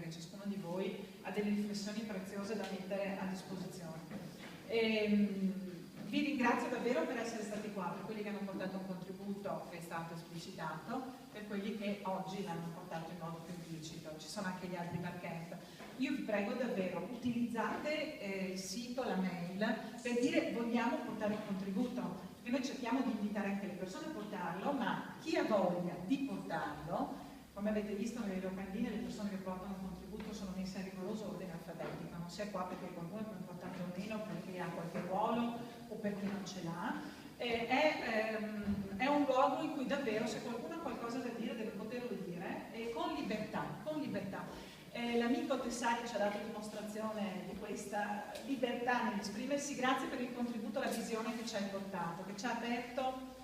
perché ciascuno di voi ha delle riflessioni preziose da mettere a disposizione. Vi ringrazio davvero per essere stati qua, per quelli che hanno portato un contributo che è stato esplicitato, per quelli che oggi l'hanno portato in modo più implicito. Ci sono anche gli altri barcamp. Io vi prego davvero, utilizzate il sito, la mail, per dire vogliamo portare un contributo, perché noi cerchiamo di invitare anche le persone a portarlo, ma chi ha voglia di portarlo, come avete visto nelle locandine, le persone che portano un contributo sono messe in rigoroso ordine alfabetico, non si è qua perché qualcuno è più importante o meno, perché ha qualche ruolo o perché non ce l'ha. È un luogo in cui davvero, se qualcuno ha qualcosa da dire, deve poterlo dire, e con libertà, con libertà. L'amico Tessari ci ha dato dimostrazione di questa libertà nell'esprimersi. Grazie per il contributo alla visione che ci ha portato, che ci ha aperto,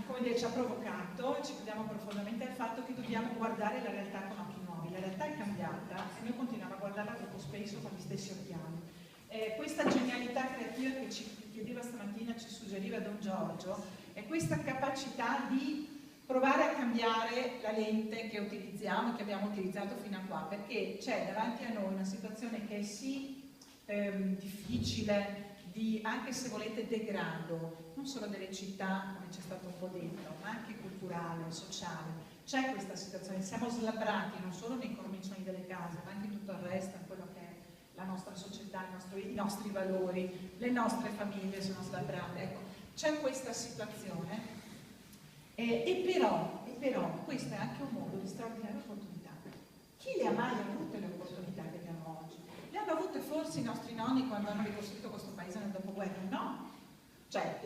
come dire, ci ha provocato, e ci crediamo profondamente al fatto che dobbiamo guardare la realtà con occhi nuovi. La realtà è cambiata e noi continuiamo a guardarla troppo spesso con gli stessi occhiali. Questa genialità creativa che ci chiedeva stamattina, ci suggeriva Don Giorgio, è questa capacità di provare a cambiare la lente che utilizziamo e che abbiamo utilizzato fino a qua, perché c'è davanti a noi una situazione che è sì difficile, di, anche se volete, degrado, non solo delle città, come c'è stato un po' detto, ma anche culturale, sociale. C'è questa situazione, siamo slabbrati non solo nei cornicioni delle case, ma anche in tutto il resto, in quello che è la nostra società, i nostri valori, le nostre famiglie sono slabbrate. Ecco, c'è questa situazione. E però questo è anche un mondo di straordinaria opportunità. Chi le ha mai avute le opportunità che abbiamo oggi? Le hanno avute forse i nostri nonni quando hanno ricostruito questo paese nel dopoguerra? No. Cioè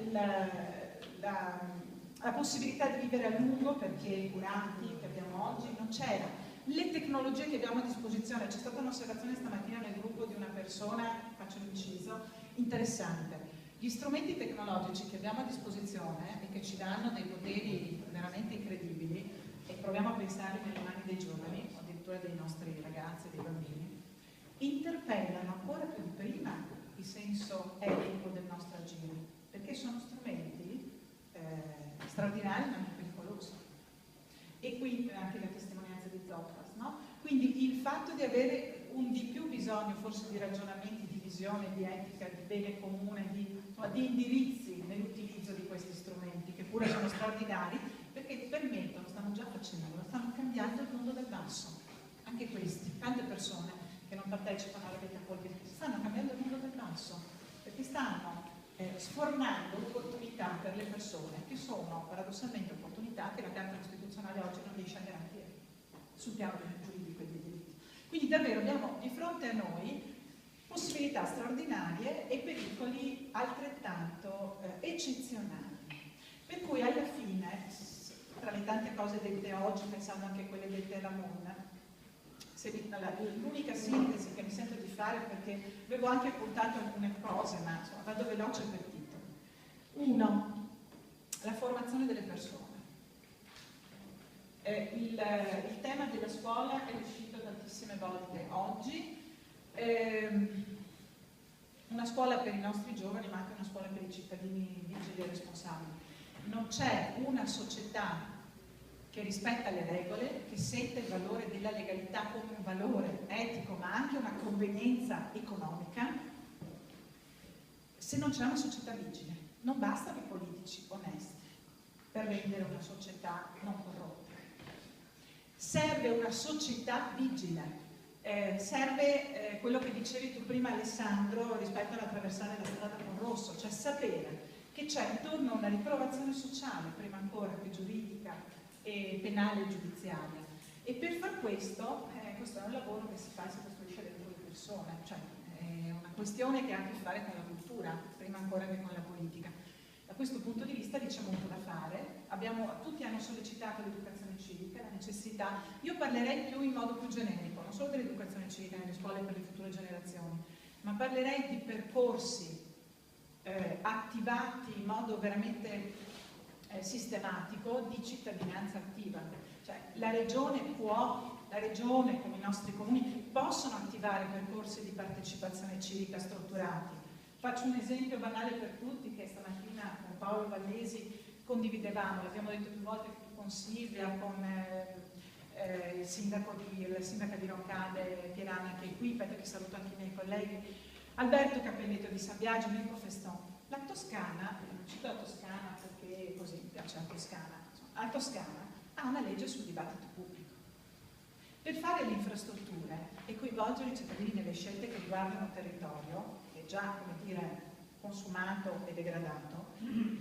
la possibilità di vivere a lungo, perché i curanti che abbiamo oggi non c'era. Le tecnologie che abbiamo a disposizione, c'è stata un'osservazione stamattina nel gruppo di una persona, faccio l'inciso, interessante. Gli strumenti tecnologici che abbiamo a disposizione e che ci danno dei poteri veramente incredibili, e proviamo a pensare nelle mani dei giovani, o addirittura dei nostri ragazzi e dei bambini, interpellano ancora più di prima il senso etico del nostro agire, perché sono strumenti straordinari ma anche pericolosi. E qui anche la testimonianza di Zopras, no? Quindi il fatto di avere un di più bisogno forse di ragionamenti, di visione, di etica, di bene comune, di indirizzi nell'utilizzo di questi strumenti, che pure sono straordinari, perché permettono, stanno già facendo, stanno cambiando il mondo del basso. Anche questi, tante persone che non partecipano alla vita politica, stanno cambiando il mondo del basso, perché stanno sfornando opportunità per le persone, che sono paradossalmente opportunità che la Carta Costituzionale oggi non riesce a garantire sul piano giuridico e dei diritti. Quindi davvero abbiamo di fronte a noi possibilità straordinarie e pericoli altrettanto eccezionali. Per cui alla fine, tra le tante cose dette oggi, pensando anche a quelle dette alla Monna, l'unica sintesi che mi sento di fare, perché avevo anche appuntato alcune cose, ma insomma, vado veloce per titolo. 1. La formazione delle persone. Il tema della scuola è uscito tantissime volte oggi. Una scuola per i nostri giovani, ma anche una scuola per i cittadini vigili e responsabili. Non c'è una società che rispetta le regole, che sente il valore della legalità come un valore etico, ma anche una convenienza economica, se non c'è una società vigile. Non bastano i politici onesti per rendere una società non corrotta. Serve una società vigile. Serve quello che dicevi tu prima, Alessandro, rispetto all'attraversare la strada con rosso, cioè sapere che c'è intorno una riprovazione sociale, prima ancora che giuridica e penale e giudiziaria. E per far questo, questo è un lavoro che si fa e si costruisce dentro le persone, cioè è una questione che ha a che fare con la cultura, prima ancora che con la politica. Da questo punto di vista c'è molto da fare. Tutti hanno sollecitato l'educazione civica, la necessità. Io parlerei più in modo più generico, non solo dell'educazione civica nelle scuole per le future generazioni, ma parlerei di percorsi attivati in modo veramente sistematico di cittadinanza attiva. Cioè la regione come i nostri comuni possono attivare percorsi di partecipazione civica strutturati. Faccio un esempio banale per tutti che stamattina con Paolo Vallesi condividevamo, l'abbiamo detto più volte con Silvia, con la sindaca di Roncade Pierana che è qui, che saluto anche i miei colleghi, Alberto Cappelletto di San Biagio, Mirko Feston. La Toscana, non cito la Toscana perché così mi piace la Toscana, insomma, la Toscana ha una legge sul dibattito pubblico. Per fare le infrastrutture e coinvolgere i cittadini nelle scelte che riguardano un territorio, che è già, come dire, consumato e degradato,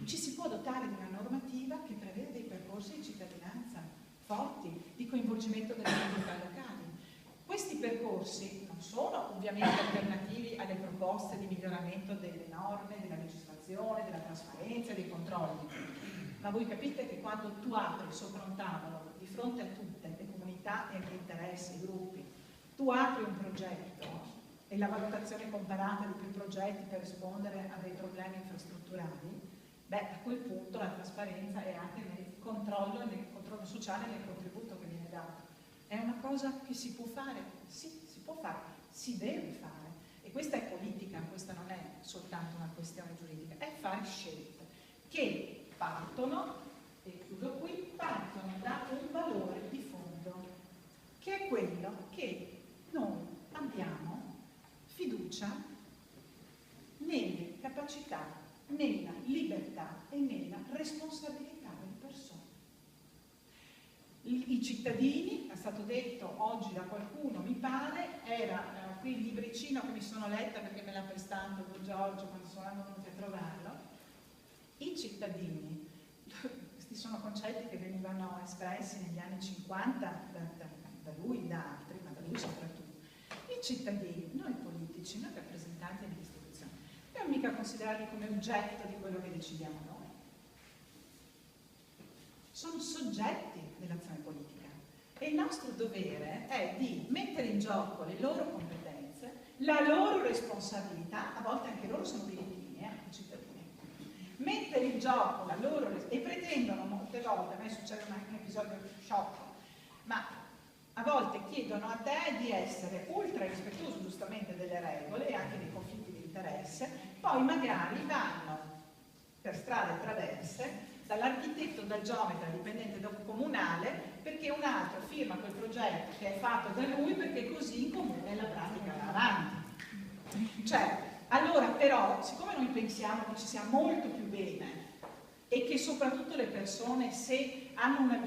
ci si può dotare di una normativa che prevede dei percorsi di cittadinanza forti, di coinvolgimento delle comunità locali. Questi percorsi non sono ovviamente alternativi alle proposte di miglioramento delle norme, della legislazione, della trasparenza e dei controlli, ma voi capite che quando tu apri sopra un tavolo di fronte a tutte le comunità e gli interessi, i gruppi, tu apri un progetto e la valutazione comparata di più progetti per rispondere a dei problemi infrastrutturali, beh, a quel punto la trasparenza è anche nel controllo sociale e nel contributo che viene dato. È una cosa che si può fare? Sì, si può fare, si deve fare. E questa è politica, questa non è soltanto una questione giuridica, è fare scelte che partono, e chiudo qui, partono da un valore di fondo, che è quello che noi abbiamo fiducia nelle capacità, nella libertà e nella responsabilità delle persone. I cittadini, è stato detto oggi da qualcuno, mi pare, era qui il libricino che mi sono letta perché me l'ha prestato Giorgio quando sono venuti a trovarlo. I cittadini, questi sono concetti che venivano espressi negli anni 50 da lui, da altri, ma da lui soprattutto. I cittadini, noi politici, noi rappresentanti delle istituzioni, non mica considerarli come oggetto di quello che decidiamo noi. Sono soggetti dell'azione politica e il nostro dovere è di mettere in gioco le loro competenze, la loro responsabilità, a volte anche loro sono birrettini, i cittadini, mettere in gioco la loro e pretendono molte volte, a me succede anche un episodio sciocco, ma a volte chiedono a te di essere ultra rispettoso giustamente delle regole e anche dei conflitti di interesse, poi magari vanno per strade traverse dall'architetto, dal geometra, dipendente da un comunale, perché un altro firma quel progetto che è fatto da lui perché così in comune la pratica va avanti. Cioè, allora però, siccome noi pensiamo che ci sia molto più bene e che soprattutto le persone, se hanno una,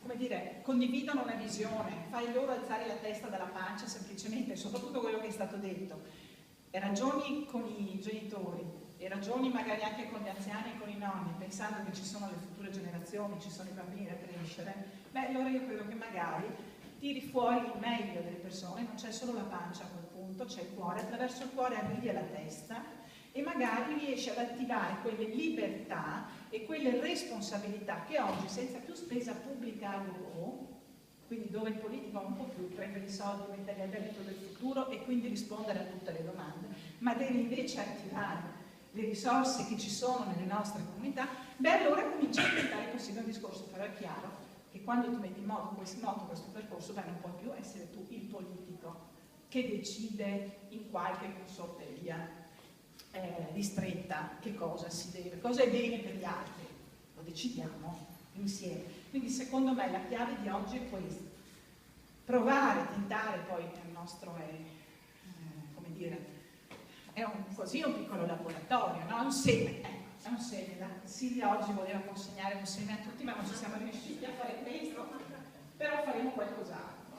come dire, condividono una visione, fai loro alzare la testa dalla pancia semplicemente, soprattutto quello che è stato detto, e ragioni con i genitori, e ragioni magari anche con gli anziani e con i nonni, pensando che ci sono le future generazioni, ci sono i bambini da crescere, beh, allora io credo che magari tiri fuori il meglio delle persone, non c'è solo la pancia a quel punto, c'è il cuore, attraverso il cuore arrivi alla testa e magari riesci ad attivare quelle libertà e quelle responsabilità che oggi senza più spesa pubblica al lavoro, quindi dove il politico un po' più prende i soldi, metterli a debito del futuro e quindi rispondere a tutte le domande, ma deve invece attivare le risorse che ci sono nelle nostre comunità, beh allora comincia a diventare possibile un discorso, però è chiaro che quando tu metti in moto questo percorso, beh non puoi più essere tu il politico che decide in qualche consorteria ristretta che cosa si deve, cosa è bene per gli altri, lo decidiamo insieme. Quindi secondo me la chiave di oggi è questa, provare, tentare, poi il nostro è, come dire, è così un piccolo laboratorio, no? È un seme, è un seme. Silvia oggi voleva consegnare un seme a tutti, ma non ci siamo riusciti a fare questo, però faremo qualcos'altro.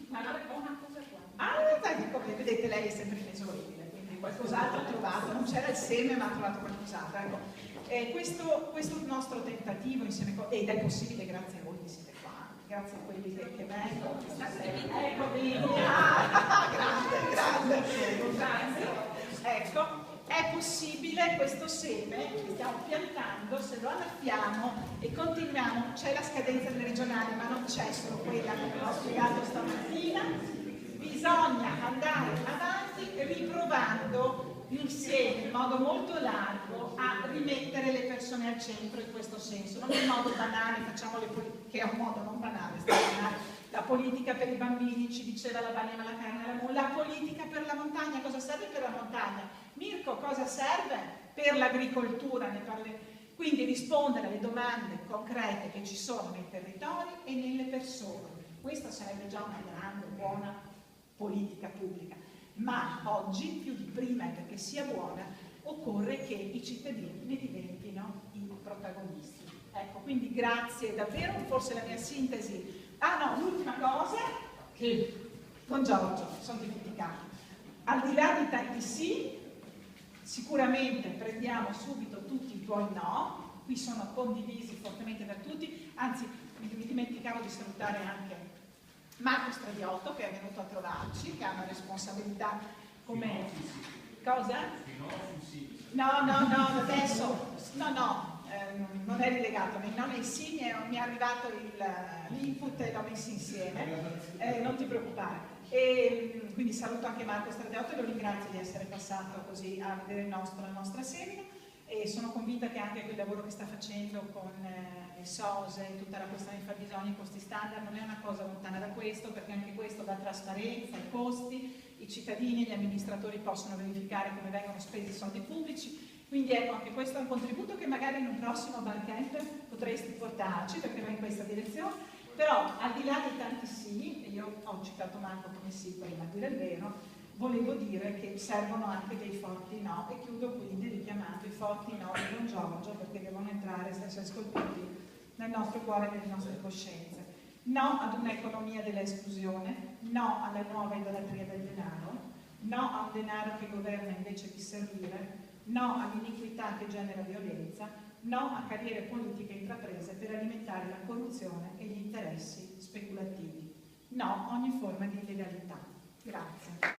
Ma una cosa qua. Dico, vedete, lei è sempre inesorabile, quindi qualcos'altro ha trovato, non c'era il seme, ma ha trovato qualcos'altro. Ecco. Questo nostro tentativo insieme ed è possibile grazie a voi che siete qua, grazie a quelli che vengono. Ecco, grande. Ecco, è possibile questo seme che stiamo piantando, se lo annaffiamo e continuiamo, c'è la scadenza delle regionali, ma non c'è solo quella che ho spiegato stamattina, bisogna andare avanti riprovando insieme, in modo molto largo, a rimettere le persone al centro in questo senso, non in modo banale, facciamo le politiche, che è un modo non banale, la politica per i bambini, ci diceva la banana, la carne, la politica per la montagna, cosa serve per la montagna? Mirko, cosa serve per l'agricoltura? Quindi rispondere alle domande concrete che ci sono nei territori e nelle persone. Questa sarebbe già una grande, buona politica pubblica, ma oggi più di prima, e perché sia buona, occorre che i cittadini ne diventino i protagonisti. Ecco, quindi grazie davvero, forse la mia sintesi. Ah no, l'ultima cosa, che con Giorgio sono dimenticato. Al di là di tanti sì, sicuramente prendiamo subito tutti i tuoi no, qui sono condivisi fortemente da tutti, anzi mi dimenticavo di salutare anche Marco Stradiotto che è venuto a trovarci, che ha una responsabilità come... Cosa? No, adesso, non è rilegato, nei sì mi è arrivato l'input e l'ho messi insieme, non ti preoccupare. E quindi saluto anche Marco Stradiotto e lo ringrazio di essere passato così a vedere la nostra semina, e sono convinta che anche quel lavoro che sta facendo con le SOSE e tutta la questione dei fabbisogni, i costi standard, non è una cosa lontana da questo, perché anche questo dà trasparenza ai costi, i cittadini e gli amministratori possono verificare come vengono spesi i soldi pubblici, quindi ecco, anche questo è un contributo che magari in un prossimo Barcamp potresti portarci, perché va in questa direzione. Però al di là di tanti sì, e io ho citato Marco come sì prima, a dire il vero, volevo dire che servono anche dei forti no, e chiudo quindi richiamando i forti no di Don Giorgio, perché devono entrare, essere scolpiti nel nostro cuore e nelle nostre coscienze. No ad un'economia dell'esclusione, no alla nuova idolatria del denaro, no a un denaro che governa invece di servire, no all'iniquità che genera violenza, no a carriere politiche intraprese per alimentare la corruzione e gli interessi speculativi. No a ogni forma di illegalità. Grazie.